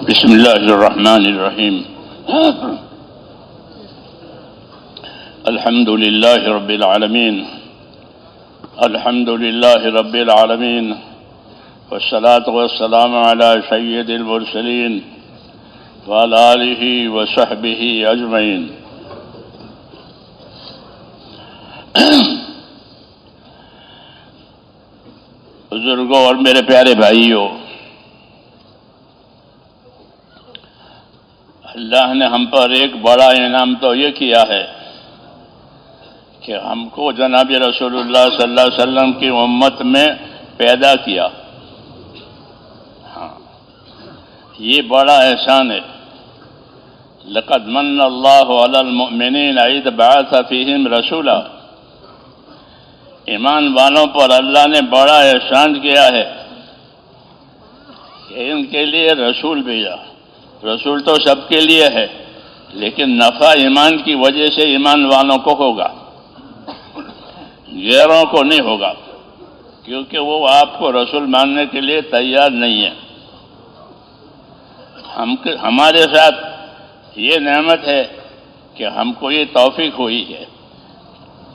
بسم اللہ الرحمن الرحیم الحمد للہ رب العالمین الحمد للہ رب العالمین والصلاة والسلام علی سید المرسلین وعلی آلہ وصحبہ اجمعین۔ بزرگوں اور میرے پیارے بھائیوں، اللہ نے ہم پر ایک بڑا انعام تو یہ کیا ہے کہ ہم کو جناب رسول اللہ صلی اللہ علیہ وسلم کی امت میں پیدا کیا۔ ہاں، یہ بڑا احسان ہے۔ لقد من اللہ علی المؤمنین اذ بعث فیہم رسولا۔ ایمان والوں پر اللہ نے بڑا احسان کیا ہے کہ ان کے لیے رسول بھیجا۔ رسول تو سب کے لیے ہے، لیکن نفع ایمان کی وجہ سے ایمان والوں کو ہوگا، غیروں کو نہیں ہوگا، کیونکہ وہ آپ کو رسول ماننے کے لیے تیار نہیں ہے۔ ہمارے ساتھ یہ نعمت ہے کہ ہم کو یہ توفیق ہوئی ہے،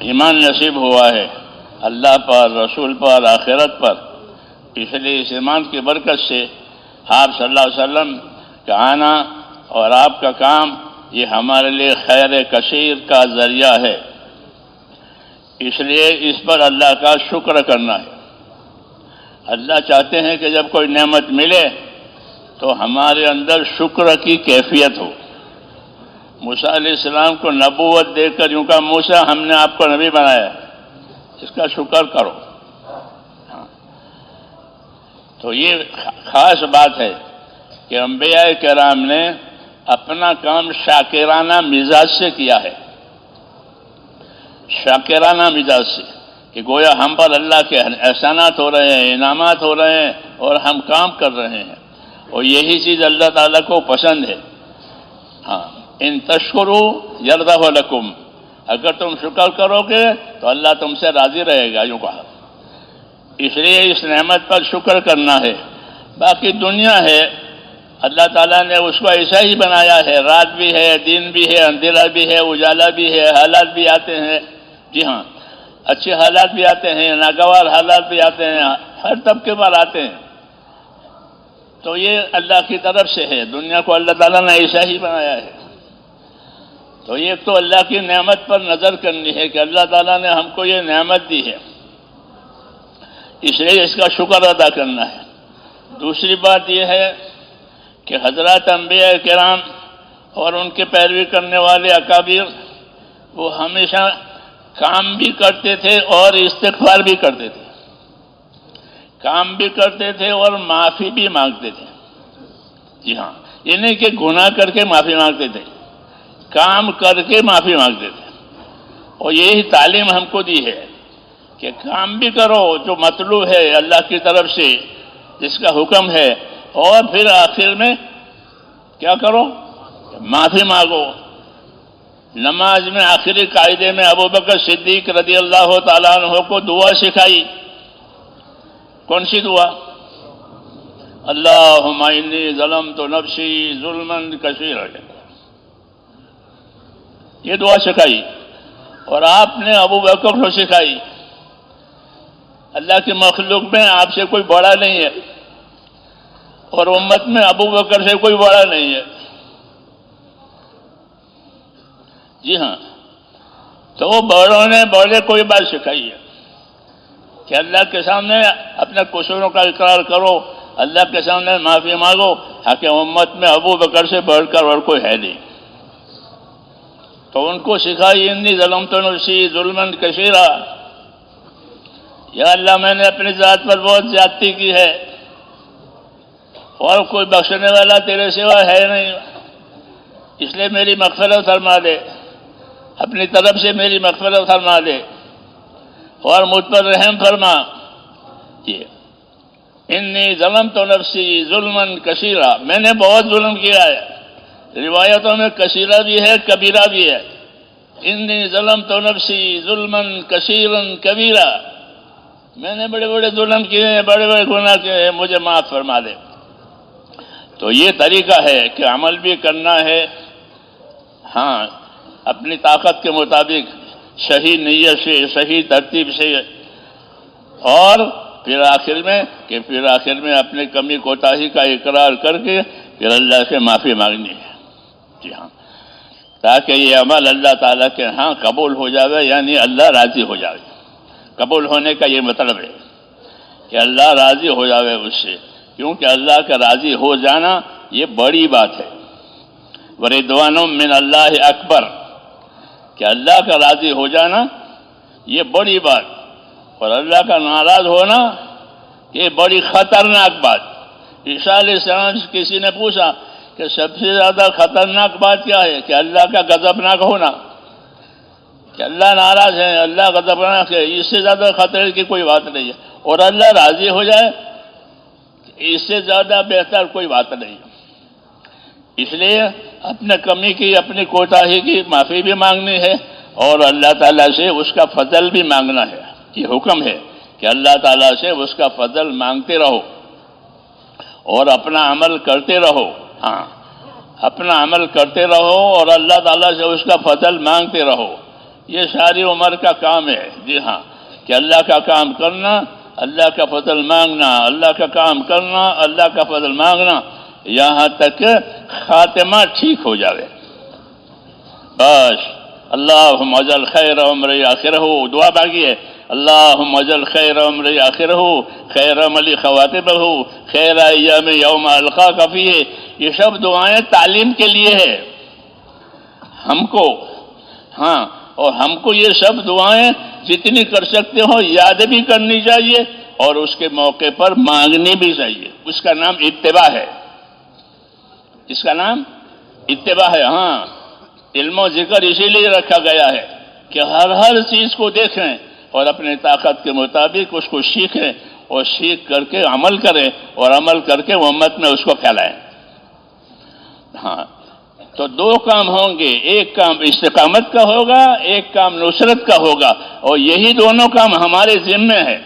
ایمان نصیب ہوا ہے اللہ پر، رسول پر، آخرت پر۔ اس لیے اس ایمان کی برکت سے آپ صلی اللہ علیہ وسلم کا آنا اور آپ کا کام یہ ہمارے لیے خیر کثیر کا ذریعہ ہے۔ اس لیے اس پر اللہ کا شکر کرنا ہے۔ اللہ چاہتے ہیں کہ جب کوئی نعمت ملے تو ہمارے اندر شکر کی کیفیت ہو۔ موسیٰ علیہ السلام کو نبوت دے کر یوں کہا، موسیٰ ہم نے آپ کو نبی بنایا، اس کا شکر کرو۔ تو یہ خاص بات ہے کہ انبیاء کرام نے اپنا کام شاکرانہ مزاج سے کیا ہے، شاکرانہ مزاج سے، کہ گویا ہم پر اللہ کے احسانات ہو رہے ہیں، انعامات ہو رہے ہیں اور ہم کام کر رہے ہیں، اور یہی چیز اللہ تعالیٰ کو پسند ہے۔ ہاں، ان تشکروا یرضہ لکم، اگر تم شکر کرو گے تو اللہ تم سے راضی رہے گا، یوں کہا۔ اس لیے اس نعمت پر شکر کرنا ہے۔ باقی دنیا ہے، اللہ تعالیٰ نے اس کو ایسا ہی بنایا ہے، رات بھی ہے، دن بھی ہے، اندھیرا بھی ہے، اجالا بھی ہے، حالات بھی آتے ہیں، جی ہاں، اچھے حالات بھی آتے ہیں، ناگوار حالات بھی آتے ہیں، ہر طبقے پر آتے ہیں۔ تو یہ اللہ کی طرف سے ہے، دنیا کو اللہ تعالیٰ نے ایسا ہی بنایا ہے۔ تو یہ تو اللہ کی نعمت پر نظر کرنی ہے کہ اللہ تعالیٰ نے ہم کو یہ نعمت دی ہے، اس لیے اس کا شکر ادا کرنا ہے۔ دوسری بات یہ ہے کہ حضرات انبیاء کرام اور ان کے پیروی کرنے والے اکابر، وہ ہمیشہ کام بھی کرتے تھے اور استغفار بھی کرتے تھے، کام بھی کرتے تھے اور معافی بھی مانگتے تھے۔ جی ہاں، یہ نہیں کہ گناہ کر کے معافی مانگتے تھے، کام کر کے معافی مانگتے تھے۔ اور یہی تعلیم ہم کو دی ہے کہ کام بھی کرو جو مطلوب ہے اللہ کی طرف سے، جس کا حکم ہے، اور پھر آخر میں کیا کرو؟ معافی مانگو۔ نماز میں آخری قاعدے میں ابوبکر صدیق رضی اللہ تعالیٰ عنہ کو دعا سکھائی۔ کون سی دعا؟ اللہم انی ظلمت نفسی ظلما کثیرا، یہ دعا سکھائی۔ اور آپ نے ابوبکر کو سکھائی۔ اللہ کی مخلوق میں آپ سے کوئی بڑا نہیں ہے، اور امت میں ابوبکر سے کوئی بڑا نہیں ہے۔ جی ہاں، تو وہ بڑوں نے بڑے کوئی بات سکھائی ہے کہ اللہ کے سامنے اپنے قصوروں کا اقرار کرو، اللہ کے سامنے معافی مانگو، تاکہ امت میں ابوبکر سے بڑھ کر اور کوئی ہے نہیں۔ تو ان کو سکھائی، انی ظلمت نفسی ظلما کثیرا، یا اللہ میں نے اپنی ذات پر بہت زیادتی کی ہے، اور کوئی بخشنے والا تیرے سوا ہے نہیں، اس لیے میری مغفرت فرما دے، اپنی طرف سے میری مغفرت فرما دے اور مجھ پر رحم فرما۔ یہ انی ظلمت نفسی ظلما کثیرا، میں نے بہت ظلم کیا ہے۔ روایتوں میں کثیرہ بھی ہے، کبیرہ بھی ہے۔ انی ظلمت نفسی ظلما کثیرا کبیرا، میں نے بڑے بڑے ظلم کیے ہیں، بڑے بڑے گناہ کیے ہیں، مجھے معاف فرما دے۔ تو یہ طریقہ ہے کہ عمل بھی کرنا ہے، ہاں اپنی طاقت کے مطابق، صحیح نیت سے، صحیح ترتیب سے، اور پھر آخر میں اپنی کمی کوتاہی کا اقرار کر کے پھر اللہ سے معافی مانگنی ہے. جی ہاں، تاکہ یہ عمل اللہ تعالیٰ کے ہاں قبول ہو جاوے، یعنی اللہ راضی ہو جاوے. قبول ہونے کا یہ مطلب ہے کہ اللہ راضی ہو جاوے اس سے، کیونکہ اللہ کا راضی ہو جانا یہ بڑی بات ہے. وَرِضْوَانٌ مِّنَ اللَّهِ اکبر، کہ اللہ کا راضی ہو جانا یہ بڑی بات، اور اللہ کا ناراض ہونا یہ بڑی خطرناک بات. عیسیٰ علیہ السلام سے کسی نے پوچھا کہ سب سے زیادہ خطرناک بات کیا ہے؟ کہ اللہ کا غضبناک ہونا، کہ اللہ ناراض ہے، اللہ غضبناک ہے، اس سے زیادہ خطرے کی کوئی بات نہیں ہے. اور اللہ راضی ہو جائے، اس سے زیادہ بہتر کوئی بات نہیں. اس لیے اپنے کمی کی، اپنی کوتاہی کی معافی بھی مانگنی ہے، اور اللہ تعالیٰ سے اس کا فضل بھی مانگنا ہے. یہ حکم ہے کہ اللہ تعالیٰ سے اس کا فضل مانگتے رہو اور اپنا عمل کرتے رہو. ہاں، اپنا عمل کرتے رہو اور اللہ تعالیٰ سے اس کا فضل مانگتے رہو. یہ ساری عمر کا کام ہے. جی ہاں، کہ اللہ کا کام کرنا، اللہ کا فضل مانگنا، اللہ کا کام کرنا، اللہ کا فضل مانگنا، یہاں تک کہ خاتمہ ٹھیک ہو جاوے. بس اللہم اجل خیر عمری آخرہ، دعا باقی ہے. اللہم اجل خیر عمری آخرہ، خیر عملی خواتمہ، خیر ایام یوم القاک فیہ. یہ سب دعائیں تعلیم کے لیے ہے ہم کو. ہاں، اور ہم کو یہ سب دعائیں جتنی کر سکتے ہو یاد بھی کرنی چاہیے، اور اس کے موقع پر مانگنی بھی چاہیے. اس کا نام اتباع ہے. اس کا نام اتباع ہے. ہاں، علم و ذکر اسی لیے رکھا گیا ہے کہ ہر چیز کو دیکھیں اور اپنے طاقت کے مطابق اس کو سیکھیں، اور سیکھ کر کے عمل کریں، اور عمل کر کے امت میں اس کو پھیلائیں. ہاں، تو دو کام ہوں گے، ایک کام استقامت کا ہوگا، ایک کام نصرت کا ہوگا. اور یہی دونوں کام ہمارے ذمہ ہے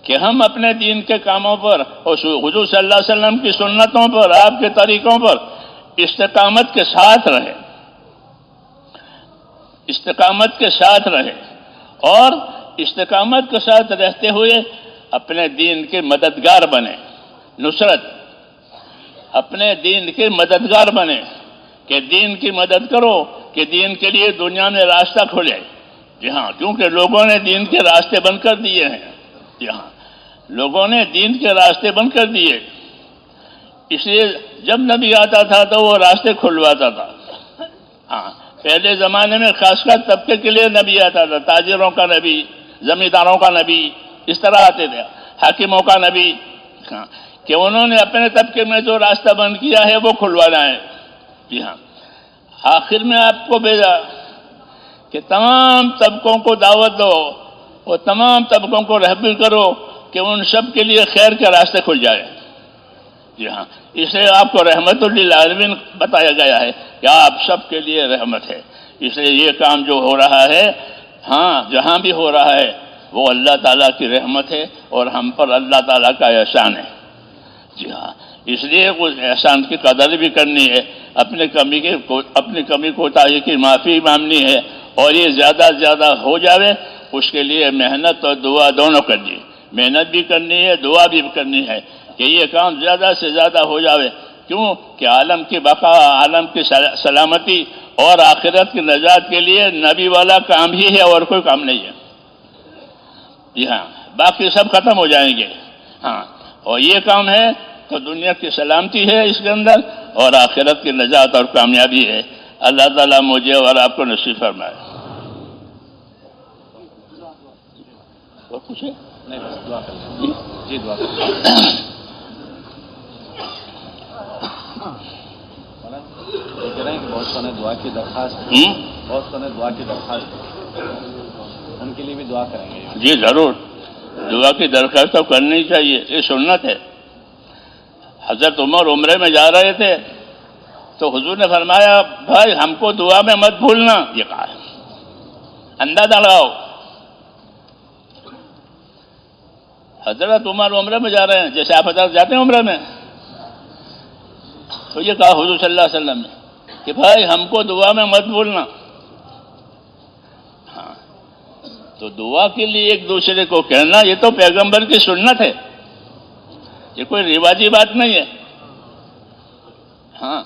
کہ ہم اپنے دین کے کاموں پر اور حضور صلی اللہ علیہ وسلم کی سنتوں پر، آپ کے طریقوں پر استقامت کے ساتھ رہیں، استقامت کے ساتھ رہیں، اور استقامت کے ساتھ رہتے ہوئے اپنے دین کے مددگار بنیں. نصرت، اپنے دین کے مددگار بنیں، کہ دین کی مدد کرو، کہ دین کے لیے دنیا میں راستہ کھلے. جی ہاں، کیونکہ لوگوں نے دین کے راستے بند کر دیے ہیں. جی ہاں، لوگوں نے دین کے راستے بند کر دیے. اس لیے جب نبی آتا تھا تو وہ راستے کھلواتا تھا. ہاں، پہلے زمانے میں خاص کر طبقے کے لیے نبی آتا تھا، تاجروں کا نبی، زمینداروں کا نبی، اس طرح آتے تھے، حاکموں کا نبی. ہاں، کہ انہوں نے اپنے طبقے میں جو راستہ بند کیا ہے وہ کھلوانا ہے. جی ہاں، آخر میں آپ کو بھیجا کہ تمام طبقوں کو دعوت دو اور تمام طبقوں کو رہبر کرو کہ ان سب کے لیے خیر کے راستے کھل جائے. جی ہاں، اس لیے آپ کو رحمت للعالمین بتایا گیا ہے کہ آپ سب کے لیے رحمت ہے. اس لیے یہ کام جو ہو رہا ہے، ہاں جہاں بھی ہو رہا ہے، وہ اللہ تعالیٰ کی رحمت ہے اور ہم پر اللہ تعالیٰ کا احسان ہے. جی ہاں، اس لیے اس احسان کی قدر بھی کرنی ہے، اپنی کمی کوتاہی کی معافی مانگنی ہے، اور یہ زیادہ سے زیادہ ہو جاوے اس کے لیے محنت اور دعا دونوں کرنی ہے. محنت بھی کرنی ہے، دعا بھی کرنی ہے کہ یہ کام زیادہ سے زیادہ ہو جاوے. کیوں کہ عالم کی بقا، عالم کی سلامتی اور آخرت کی نجات کے لیے نبی والا کام ہی ہے اور کوئی کام نہیں ہے. جی ہاں، باقی سب ختم ہو جائیں گے. ہاں، اور یہ کام ہے تو دنیا کی سلامتی ہے اس کے اندر، اور آخرت کی نجات اور کامیابی ہے. اللہ تعالیٰ مجھے اور آپ کو نصیب فرمائے. اور کچھ ہے؟ نہیں، بس دعا کر لیں. جی دعا کر لیں. یہ کہہ رہے ہیں کہ بہت سو نے دعا کی درخواست، بہت سو نے دعا کی درخواست، ان کے لیے بھی دعا کریں گے. جی ضرور، دعا کی درخواست تو کرنی چاہیے، یہ سنت ہے. حضرت عمر عمرے میں جا رہے تھے تو حضور نے فرمایا بھائی ہم کو دعا میں مت بھولنا. یہ کہا، اندازہ لگاؤ، حضرت عمر عمرے میں جا رہے ہیں، جیسے آپ حضرت جاتے ہیں عمرے میں، تو یہ کہا حضور صلی اللہ علیہ وسلم نے کہ بھائی ہم کو دعا میں مت بھولنا. ہاں تو دعا کے لیے ایک دوسرے کو کہنا یہ تو پیغمبر کی سنت ہے، یہ کوئی رواجی بات نہیں ہے. ہاں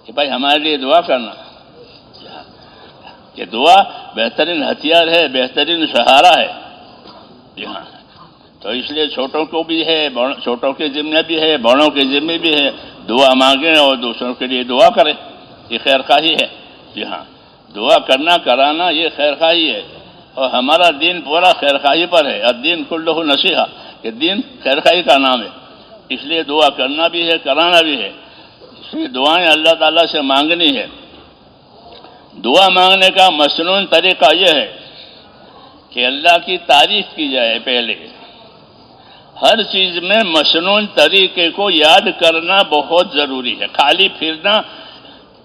کہ بھائی ہمارے لیے دعا کرنا، کہ دعا بہترین ہتھیار ہے، بہترین سہارا ہے. جی ہاں تو اس لیے چھوٹوں کو بھی ہے، چھوٹوں کے ذمہ بھی ہے، بڑوں کے ذمہ بھی ہے، دعا مانگیں اور دوسروں کے لیے دعا کریں، یہ خیر خواہی ہے. جی ہاں دعا کرنا کرانا یہ خیر خواہی ہے، اور ہمارا دین پورا خیر خواہی پر ہے. الدین کلہ نصیحہ، کہ دین خیر خواہی کا نام ہے، اس لیے دعا کرنا بھی ہے کرانا بھی ہے. اس لیے دعائیں اللہ تعالیٰ سے مانگنی ہے. دعا مانگنے کا مسنون طریقہ یہ ہے کہ اللہ کی تعریف کی جائے. پہلے ہر چیز میں مسنون طریقے کو یاد کرنا بہت ضروری ہے. خالی پھرنا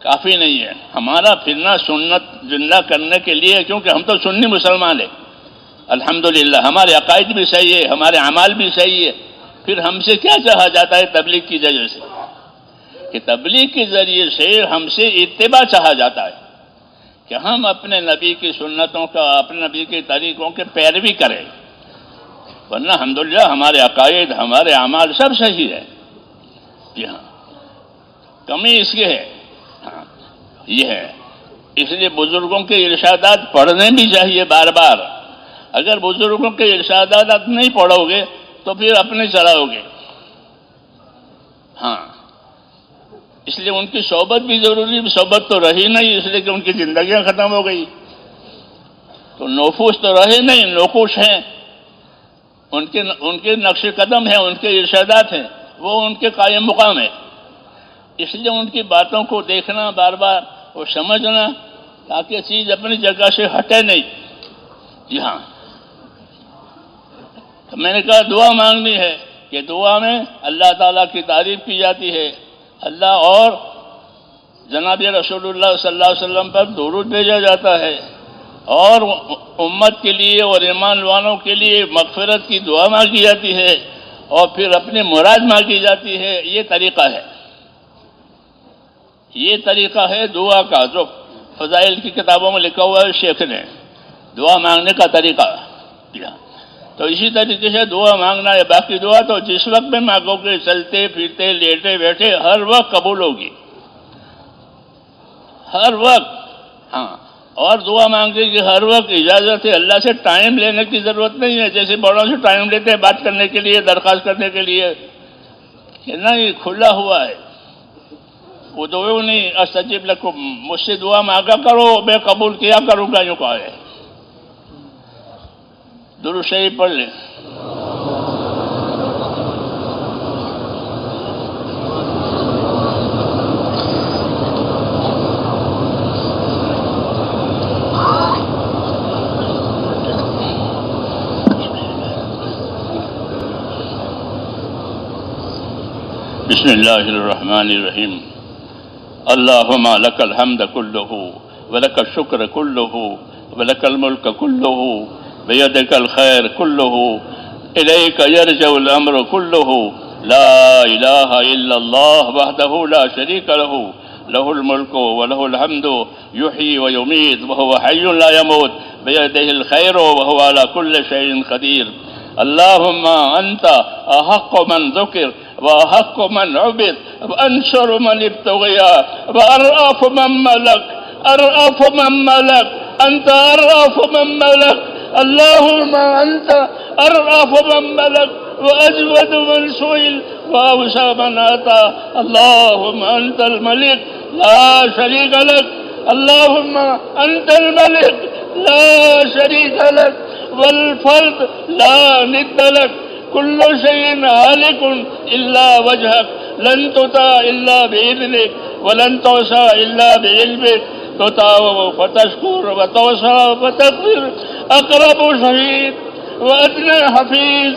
کافی نہیں ہے. ہمارا پھرنا سنت زندہ کرنے کے لیے، کیونکہ ہم تو سنی مسلمان ہیں الحمدللہ، ہمارے عقائد بھی صحیح ہے، ہمارے اعمال بھی صحیح ہے. پھر ہم سے کیا چاہا جاتا ہے تبلیغ کی ذریعے سے؟ کہ تبلیغ کے ذریعے سے ہم سے اتباع چاہا جاتا ہے کہ ہم اپنے نبی کی سنتوں کا، اپنے نبی کے طریقوں کے پیروی کریں. ورنہ الحمدللہ ہمارے عقائد، ہمارے اعمال سب صحیح ہے. جی ہاں کمی اس کی ہے. ہاں یہ ہے. اس لیے بزرگوں کے ارشادات پڑھنے بھی چاہیے بار بار. اگر بزرگوں کے ارشادات نہیں پڑھو گے تو پھر اپنے چلاؤ گے. ہاں اس لیے ان کی صحبت بھی ضروری. صحبت تو رہی نہیں، اس لیے کہ ان کی زندگیاں ختم ہو گئی. تو نوفوس تو رہے نہیں، نوکوش ہیں. ان کے نقش قدم ہیں، ان کے ارشادات ہیں، وہ ان کے قائم مقام ہے. اس لیے ان کی باتوں کو دیکھنا بار بار اور سمجھنا تاکہ چیز اپنی جگہ سے ہٹے نہیں. جی ہاں تو میں نے کہا دعا مانگنی ہے کہ دعا میں اللہ تعالیٰ کی تعریف کی جاتی ہے، اللہ اور جناب رسول اللہ صلی اللہ علیہ وسلم پر درود بھیجا جاتا ہے، اور امت کے لیے اور ایمان والوں کے لیے مغفرت کی دعا مانگی جاتی ہے، اور پھر اپنی مراد مانگی جاتی ہے. یہ طریقہ ہے، یہ طریقہ ہے دعا کا، جو فضائل کی کتابوں میں لکھا ہوا ہے شیخ نے، دعا مانگنے کا طریقہ دیا. تو اسی طریقے سے دعا مانگنا ہے. باقی دعا تو جس وقت میں مانگو گے، چلتے پھرتے لیٹے بیٹھے، ہر وقت قبول ہوگی، ہر وقت. ہاں اور دعا مانگنے کی ہر وقت اجازت ہے. اللہ سے ٹائم لینے کی ضرورت نہیں ہے، جیسے بڑوں سے ٹائم لیتے ہیں بات کرنے کے لیے، درخواست کرنے کے لیے. کہ نہیں، کھلا ہوا ہے. ادعونی استجب لکم، مجھ سے دعا مانگا کرو میں قبول کیا کروں گا، یوں کہا ہے. درود شریف پڑھ لیں. بسم اللہ الرحمن الرحیم. اللہم لک الحمد کلہ ولک الشکر کلہ ولک الملک کلہ بیدک الخیر کلہ الیک یرجع الامر کلہ لا الہ الا اللہ وحدہ لا شریک لہ لہ الملک ولہ الحمد یحیی ویمیت وہو حی لا یموت بیدہ الخیر وہو علی کل شیء قدیر. اللہم انت احق من ذکر وأحق من عبد وأنشر من ابتغيا وأرأف من ملك، أرأف من ملك، أنت أرأف من ملك. اللهم أنت أرأف من ملك وأجود من سئل وأوسع من أتى. اللهم أنت الملك لا شريك لك. اللهم أنت الملك لا شريك لك والفرد لا ند لك. كل شيء هالك إلا وجهك، لن تطاع إلا بإذنك ولن تعصى إلا بعلمك. تطاع فتشكر وتوصى فتغفر. أقرب شهيد وأدنى حفيظ،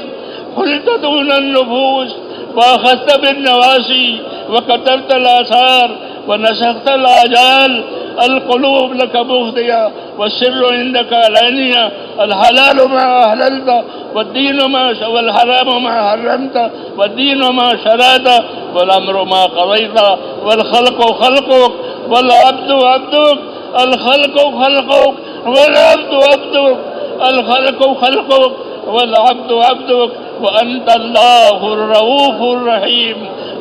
حلت دون النفوس وأخذت بالنواسي وكتبت الآثار ونسخت الآجال. القلوب لك مفضية والسر عندك علانية، الحلال ما أحللت والحرام ما حرمت والدين ما شرعت والأمر ما قضيت والخلق خلقك والعبد عبدك، الخلق خلقك والعبد عبدك، الخلق خلقك والعبد عبدك، وأنت الله الرؤوف الرحيم،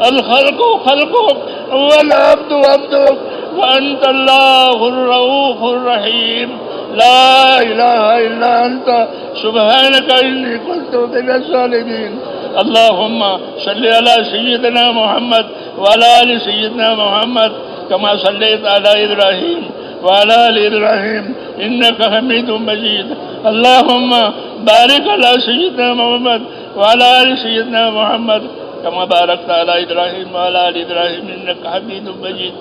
الخلق خلقك والعبد عبدك، وأنت الله الرؤوف الرحيم، لا إله إلا أنت سبحانك إني كنت من الظالمين. اللهم صل على سيدنا محمد وعلى آل سيدنا محمد كما صليت على إبراهيم وعلى آل إبراهيم إنك حميد مجيد. اللهم بارك على سيدنا محمد وعلى آل سيدنا محمد كما باركت على إبراهيم وعلى آل إبراهيم إنك حميد مجيد.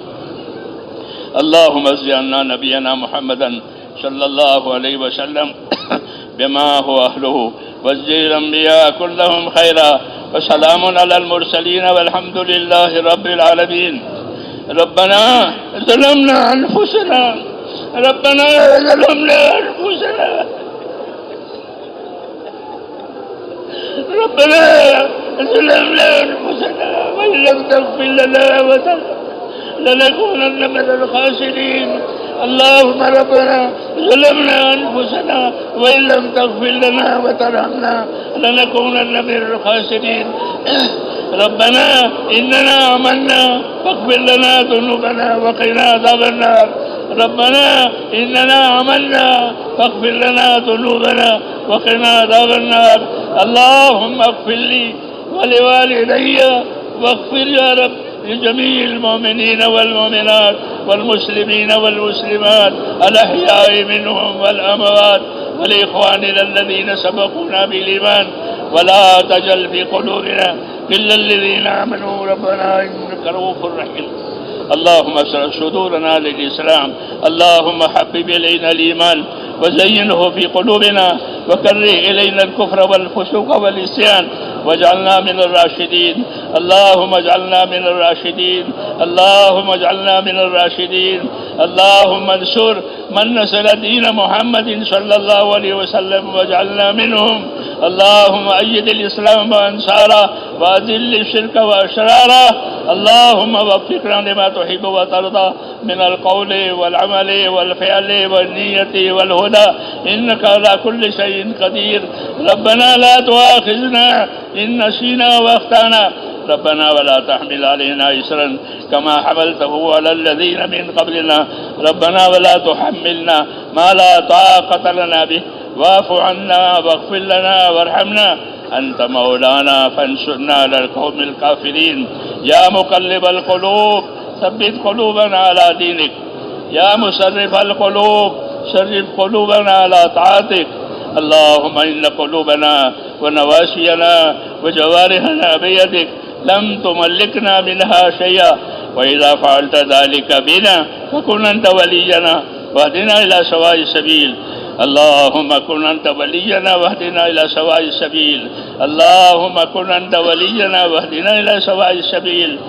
اللهم اجزِ عنا نبينا محمدا صلى الله عليه وسلم بما هو أهله، واجزِ الأنبياء كلهم خيرا، وسلام على المرسلين والحمد لله رب العالمين. ربنا ظلمنا أنفسنا، ربنا ظلمنا أنفسنا، ربنا ظلمنا أنفسنا وإن لم تغفر لنا وترحمنا لنكونن من الخاسرين. اللهم ربنا ظلمنا أنفسنا وإن لم تغفر لنا وترحمنا لنكونن من الخاسرين. ربنا إننا آمنا فاغفر لنا ذنوبنا وقنا عذاب النار. ربنا إننا آمنا فاغفر لنا ذنوبنا وقنا عذاب النار. اللهم اغفر لي ولوالدي واغفر يا رب لجميع المؤمنين والمؤمنات والمسلمين والمسلمات الأحياء منهم والأموات، ولإخواننا الذين سبقونا بالإيمان، ولا تجعل في قلوبنا غلا للذين آمنوا ربنا إنك رؤوف رحيم. اللهم اشرح صدورنا للإسلام، اللهم حبب إلينا الإيمان وزينه في قلوبنا وكره إلينا الكفر والفسوق والعصيان واجعلنا من الراشدين. اللهم اجعلنا من الراشدين، اللهم اجعلنا من الراشدين. اللهم انصر من نصر دين محمد صلى الله عليه وسلم واجعلنا منهم. اللهم أيد الإسلام وأنصاره وأذل الشرك وأشراره. اللهم وفقنا لما تحب وترضى من القول والعمل والفعل والنية والهدى، إنك على كل شيء قدير. ربنا لا تؤاخذنا إن نسينا وأخطأنا، ربنا ولا تحمل علينا إصرا كما حملته على الذين من قبلنا، ربنا ولا تحملنا ما لا طاقة لنا به، واعف عنا واغفر لنا وارحمنا، أنت مولانا فانصرنا على القوم الكافرين. يا مقلب القلوب ثبت قلوبنا على دينك، يا مصرف القلوب صرف قلوبنا على طاعتك. اللهم إن قلوبنا ونواسينا وجوارحنا بيدك لم تملكنا منها شيئا، وإذا فعلت ذلك بنا فكن أنت ولينا واهدنا إلى سواء السبيل. اللهم كن أنت ولينا واهدنا إلى سواء السبيل. اللهم كن أنت ولينا واهدنا إلى سواء السبيل.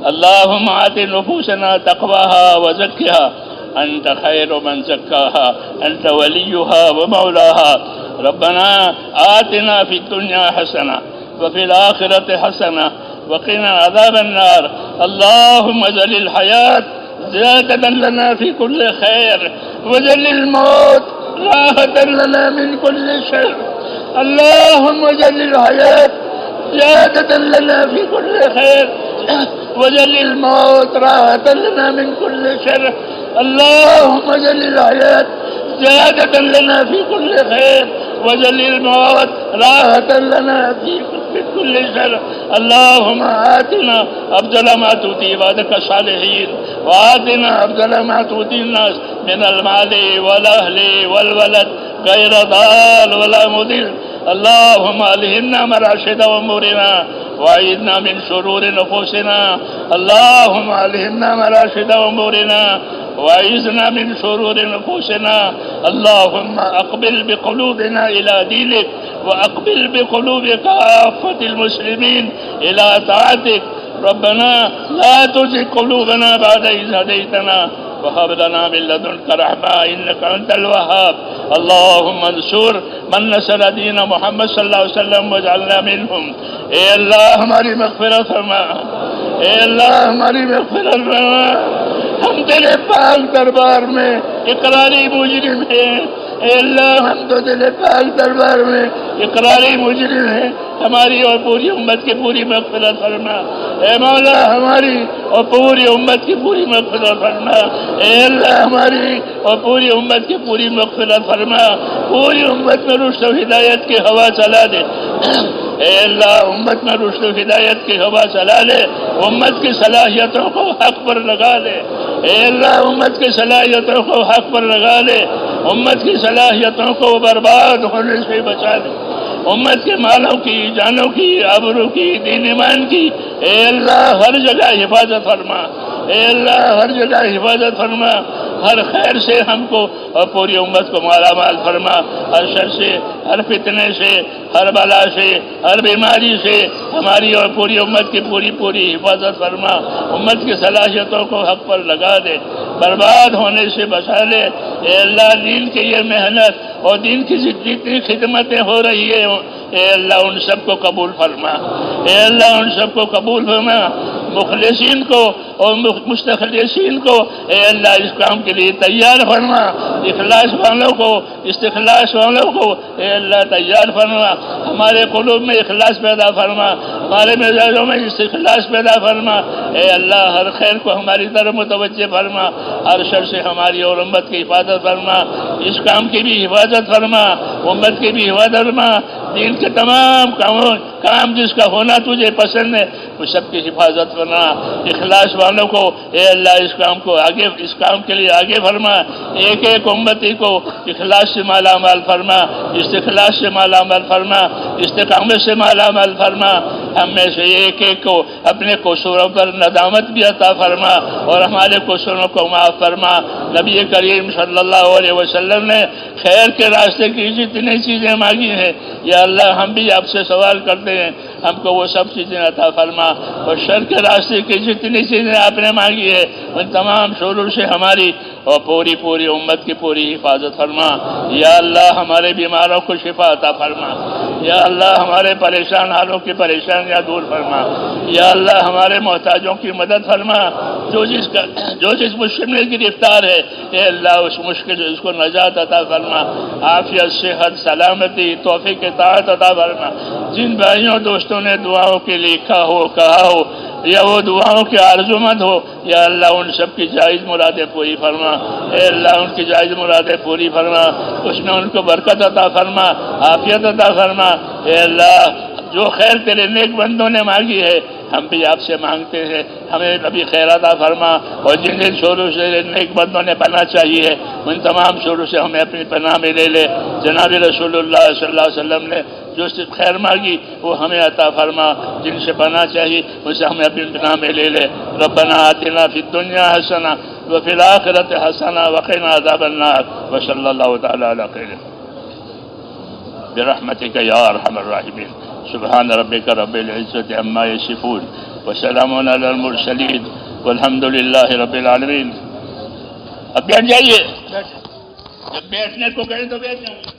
اللهم آت نفوسنا تقواها وزكها، أنت خير من زكاها، أنت وليها ومولاها. ربنا آتنا في الدنيا حسنة وفي الآخرة حسنة وقنا عذاب النار. اللهم اجعل الحياة زيادة لنا في كل خير، واجعل الموت راحة لنا من كل شر. اللهم اجعل الحياة زيادة لنا في كل خير، واجعل الموت راحة لنا من كل شر. اللهم اجعل الحياة زيادة لنا في كل خير، واجعل الموت راحة لنا في كل شر. اللهم آتنا أفضل ما تؤتي عبادك الصالحين، وآتنا أفضل ما تؤتي الناس من المال والأهل والولد غير ضال ولا مضل. اللهم ألهمنا مراشد أمورنا وأعذنا من شرور نفوسنا. اللهم ألهمنا مراشد أمورنا وأعذنا من شرور نفوسنا. اللهم أقبل بقلوبنا إلى دينك، وأقبل بقلوب كافة المسلمين إلى طاعتك. ربنا لا تزغ قلوبنا بعد إذ هديتنا وهب لنا من لدنك رحمة إنك أنت الوهاب. اللهم انصر من نصر دین محمد صلی اللہ علیہ وسلم واجعلنا منهم. اے اللہ ہماری مغفرت فرما، اے اللہ ہماری مغفرت فرما. ہم تیرے پاک دربار میں اقراری مجرم ہیں، اے اللہ ہم تو تیرے پاک دربار میں اقراری مجرم ہیں. ہماری اور پوری امت کی پوری مغفرت فرما. اے مولا ہماری اور پوری امت کی پوری مغفرت فرما. اے اللہ ہماری اور پوری امت کی پوری مغفرت فرما. پوری امت میں رشد و ہدایت کی ہوا چلا دے. اے اللہ امت میں رشد و ہدایت کی ہوا چلا لے. امت کی صلاحیتوں کو حق پر لگا دے. اے اللہ امت کی صلاحیتوں کو حق پر لگا دے. امت کی صلاحیتوں کو برباد ہونے سے بچا دے. امت کے مالوں کی، جانوں کی، آبرو کی، دین ایمان کی اے اللہ ہر جگہ حفاظت فرما. اے اللہ ہر جگہ حفاظت فرما. ہر خیر سے ہم کو اور پوری امت کو مالا مال فرما. ہر شر سے، ہر فتنے سے، ہر بلا سے، ہر بیماری سے ہماری اور پوری امت کی پوری حفاظت فرما. امت کی صلاحیتوں کو حق پر لگا دے. برباد ہونے سے بچا لے. اے اللہ دین کی یہ محنت اور دین کی جتنی خدمتیں ہو رہی ہے اے اللہ ان سب کو قبول فرما. اے اللہ ان سب کو قبول فرما. مخلصین کو اور مستخلصین کو اے اللہ اس کام کے لیے تیار فرما. اخلاص والوں کو، استخلاص والوں کو اے اللہ تیار فرما. ہمارے قلوب میں اخلاص پیدا فرما. ہمارے مزاجوں میں استخلاص پیدا فرما. اے اللہ ہر خیر کو ہماری طرف متوجہ فرما. ہر شر سے ہماری اور امت کی حفاظت فرما. اس کام کی بھی حفاظت فرما، امت کی بھی حفاظت فرما. دین کے تمام کام جس کا ہونا تجھے پسند ہے وہ سب کی حفاظت فرما. اخلاص والوں کو اے اللہ اس کام کے لیے آگے فرما. ایک ایک امتی کو اخلاص سے مالا مال فرما، استخلاص سے مالا مال فرما، استقامت سے مالا مال فرما. ہم میں سے ایک ایک کو اپنے قصوروں پر ندامت بھی عطا فرما اور ہمارے قصوروں کو معاف فرما. نبی کریم صلی اللہ علیہ وسلم نے خیر کے راستے کی جتنی چیزیں مانگی ہیں یا اللہ ہم بھی آپ سے سوال کرتے ہیں ہم کو وہ سب چیزیں عطا فرما. اور شر کے راستے کی جتنی چیزیں آپ نے مانگی ہے ان تمام شرور سے ہماری اور پوری امت کی پوری حفاظت فرما. یا اللہ ہمارے بیماروں کو شفا عطا فرما. یا اللہ ہمارے پریشان حالوں کی پریشانیاں دور فرما. یا اللہ ہمارے محتاجوں کی مدد فرما. جو جس مشکل میں گرفتار ہے اے اللہ اس مشکل سے اس کو نجات عطا فرما. عافیت، صحت، سلامتی، توفیق اطاعت عطا فرما. جن بھائیوں دوستوں نے دعاؤں کے لیے لکھا ہو، کہا ہو یا وہ دعاؤں کے آرزومند ہو یا اللہ ان سب کی جائز مرادیں پوری فرما. اے اللہ ان کی جائز مرادیں پوری فرما. اس میں ان کو برکت عطا فرما، عافیت عطا فرما. اے اللہ جو خیر تیرے نیک بندوں نے مانگی ہے ہم بھی آپ سے مانگتے ہیں، ہمیں ابھی خیر عطا فرما. اور جن شوروں سے نیک بندوں نے پناہ چاہیے ان تمام شوروں سے ہمیں اپنی پناہ میں لے لے. جناب رسول اللہ صلی اللہ علیہ وسلم نے جو صرف خیر مانگی وہ ہمیں عطا فرما. جن سے پناہ چاہیے اسے ہمیں اپنی پناہ میں لے لے. ربنا آتنا فی الدنیا حسنہ وفی الآخرۃ حسنہ وقنا عذاب النار. وصلی اللہ تعالی علی خیر برحمتک یا ارحم الراحمین. سبحان ربک رب العزۃ عما یصفون وسلام علی المرسلین والحمد للہ رب العالمین. اب بیٹھ جائیے، جب بیٹھنے کو کہیں تو بیٹھ جائیں.